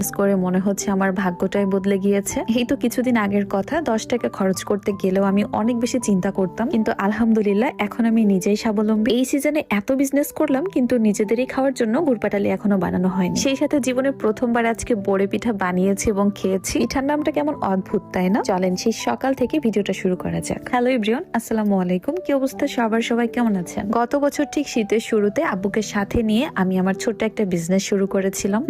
Business করে মনে হচ্ছে আমার ভাগ্যটাই বদলে গিয়েছে। এই তো কিছুদিন আগের কথা, 10 টাকা খরচ করতে গেলেও আমি অনেক বেশি চিন্তা করতাম, কিন্তু আলহামদুলিল্লাহ এখন আমি নিজেই স্বাবলম্বী। এই সিজনে এত বিজনেস করলাম কিন্তু নিজেদেরই খাওয়ার জন্য গুড়পাটালি এখনো বানানো হয়নি। সেই সাথে জীবনে প্রথমবার আজকে বড়ে পিঠা বানিয়েছি এবং খেয়েছি। পিঠার নামটা কেমন অদ্ভুত তাই না? চলেন সেই সকাল থেকে ভিডিওটা শুরু করা যাক। হ্যালো এভরিওয়ান, আসসালামু আলাইকুম। কি অবস্থা সবাই কেমন আছেন? গত বছর ঠিক শীতের শুরুতে আব্বুকে সাথে নিয়ে আমি আমার ছোট্ট একটা বিজনেস শুরু করেছিলাম।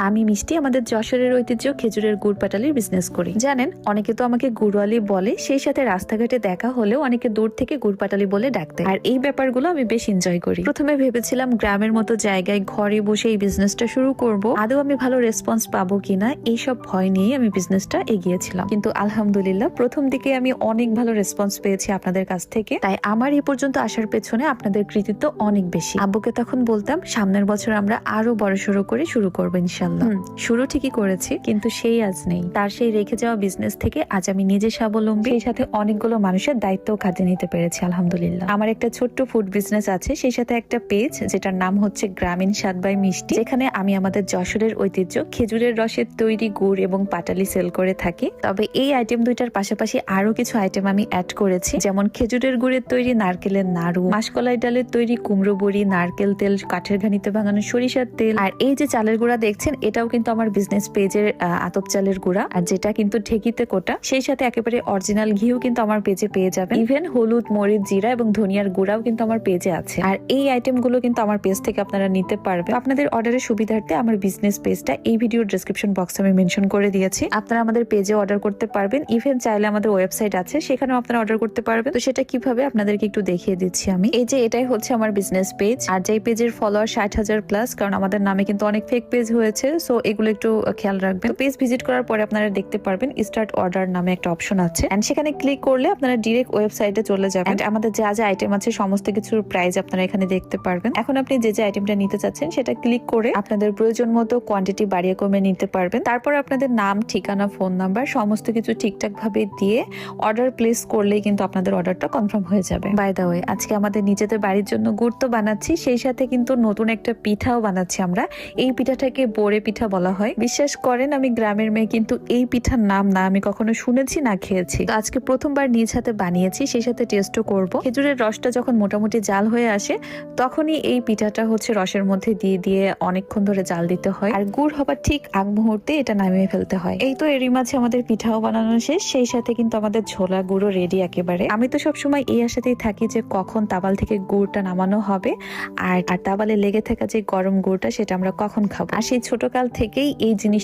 আমি মিষ্টি, আমাদের যশোরের ঐতিহ্য খেজুরের গুড় পাটালির বিজনেস করি। জানেন, অনেকে তো আমাকে গুড়ওয়ালি বলে, সেই সাথে রাস্তাঘাটে দেখা হলেও অনেকে দূর থেকে গুড় পাটালি বলে ডাকতে। আর এই ব্যাপারগুলো আমি বেশ এনজয় করি। প্রথমে ভেবেছিলাম গ্রামের মতো জায়গায় ঘরে বসে এই বিজনেসটা শুরু করব, আদৌ আমি ভালো রেসপন্স পাবো কিনা এইসব ভয় নিয়ে আমি বিজনেসটা এগিয়েছিলাম। কিন্তু আলহামদুলিল্লাহ প্রথম দিকে আমি অনেক ভালো রেসপন্স পেয়েছি আপনাদের কাছ থেকে। তাই আমার এই পর্যন্ত আসার পেছনে আপনাদের কৃতিত্ব অনেক বেশি। আব্বুকে তখন বলতাম সামনের বছর আমরা আরো বড়সড় করে শুরু করবো ইনশাল্লাহ। শুরু ঠিকই করেছি, কিন্তু সেই আজ নেই। তার সেই রেখে যাওয়া বিজনেস থেকে আজ আমি নিজে স্বাবলম্বী, সেই সাথে অনেকগুলো মানুষের দায়িত্ব কাঁধে নিতে পেরেছি আলহামদুলিল্লাহ। আমার একটা ছোট্ট ফুড বিজনেস আছে, সেই সাথে একটা পেজ যেটার নাম হচ্ছে গ্রামীণ স্বাদ বাই মিষ্টি, যেখানে আমি আমাদের যশোরের ঐতিহ্য খেজুরের রসের তৈরি গুড় এবং পাটালি সেল করে থাকি। তবে এই আইটেম দুইটার পাশাপাশি আরো কিছু আইটেম আমি অ্যাড করেছি, যেমন খেজুরের গুড়ের তৈরি নারকেলের নাড়ু, মাসকলাই ডালের তৈরি কুমড়ো বড়ি, নারকেল তেল, কাঠের ঘানিতে বানানো সরিষার তেল। আর এই যে চালের গুঁড়া দেখছেন, এটাও কিন্তু আমার বিজনেস পেজের আতপ চালের গুঁড়া, আর যেটা কিন্তু ঢেকিতে কোটা। সেই সাথে একেবারে অরিজিনাল ঘিও কিন্তু আমার পেজে পেয়ে যাবেন। ইভেন হলুদ, মরিচ, জিরা এবং ধনিয়ার গুঁড়াও কিন্তু আমার পেজে আছে। আর এই আইটেম গুলো কিন্তু আমার পেজ থেকে আপনারা নিতে পারবেন। আপনাদের অর্ডারের সুবিধার্থে আমার বিজনেস পেজটা এই ভিডিওর ডেসক্রিপশন বক্সে আমি মেনশন করে দিয়েছি। আপনারা আমাদের পেজে অর্ডার করতে পারবেন। ইভেন চাইলে আমাদের ওয়েবসাইট আছে, সেখানেও আপনারা অর্ডার করতে পারবেন। তো সেটা কিভাবে আপনাদেরকে একটু দেখিয়ে দিচ্ছি আমি। এই যে এটাই হচ্ছে আমার বিজনেস পেজ, আর যেই পেজের ফলোয়ার 60,000 প্লাস, কারণ আমাদের নামে কিন্তু অনেক ফেক পেজ হয়েছে, সো এগুলো একটু খেয়াল রাখবেন। পেজ ভিজিট করার পরে আপনারা দেখতে পারবেন স্টার্ট অর্ডার নামে একটা অপশন আছে, এন্ড সেখানে ক্লিক করলে আপনারা ডিরেক্ট ওয়েবসাইটে চলে যাবেন। আমাদের যা যা আইটেম আছে সমস্ত কিছুর প্রাইস আপনারা এখানে দেখতে পারবেন। এখন আপনি যে যে আইটেমটা নিতে চাচ্ছেন সেটা ক্লিক করে আপনাদের প্রয়োজন মতো কোয়ান্টিটি বাড়িয়ে কমে নিতে পারবেন। তারপর আপনাদের নাম, ঠিকানা, ফোন নাম্বার সমস্ত কিছু ঠিকঠাক ভাবে দিয়ে অর্ডার প্লেস করলেই কিন্তু আপনাদের অর্ডারটা কনফার্ম হয়ে যাবে। বাই দ্য ওয়ে, আজকে আমাদের নিজেদের বাড়ির জন্য গুড় তো বানাচ্ছি, সেই সাথে কিন্তু নতুন একটা পিঠাও বানাচ্ছি আমরা। এই পিঠাটাকে বড়ে পিঠা বলা হয়। বিশ্বাস করেন আমি গ্রামের মেয়ে, কিন্তু এই পিঠার নাম না আমি কখনো শুনেছি না খেয়েছি। তো আজকে প্রথমবার নিজ হাতে বানিয়েছি, সেই সাথে টেস্টও করব। খেজুরের রসটা যখন মোটামুটি জাল হয়ে আসে তখনই এই পিঠাটা হচ্ছে রসের মধ্যে দিয়ে দিয়ে অনেকক্ষণ ধরে জাল দিতে হয়, আর গুড় হবার ঠিক আগ মুহূর্তে এটা নামিয়ে ফেলতে হয়। এই তো এরই মাঝে আমাদের পিঠাও বানানো শেষ, সেই সাথে কিন্তু আমাদের ছোলা গুঁড়ো রেডি একেবারে। আমি তো সবসময় এই আশাতেই থাকি যে কখন তাবাল থেকে গুড়টা নামানো হবে, আর তাবালে লেগে থাকা যে গরম গুড়টা সেটা আমরা কখন খাবো। আর সেই ছোটকাল থেকেই এই জিনিস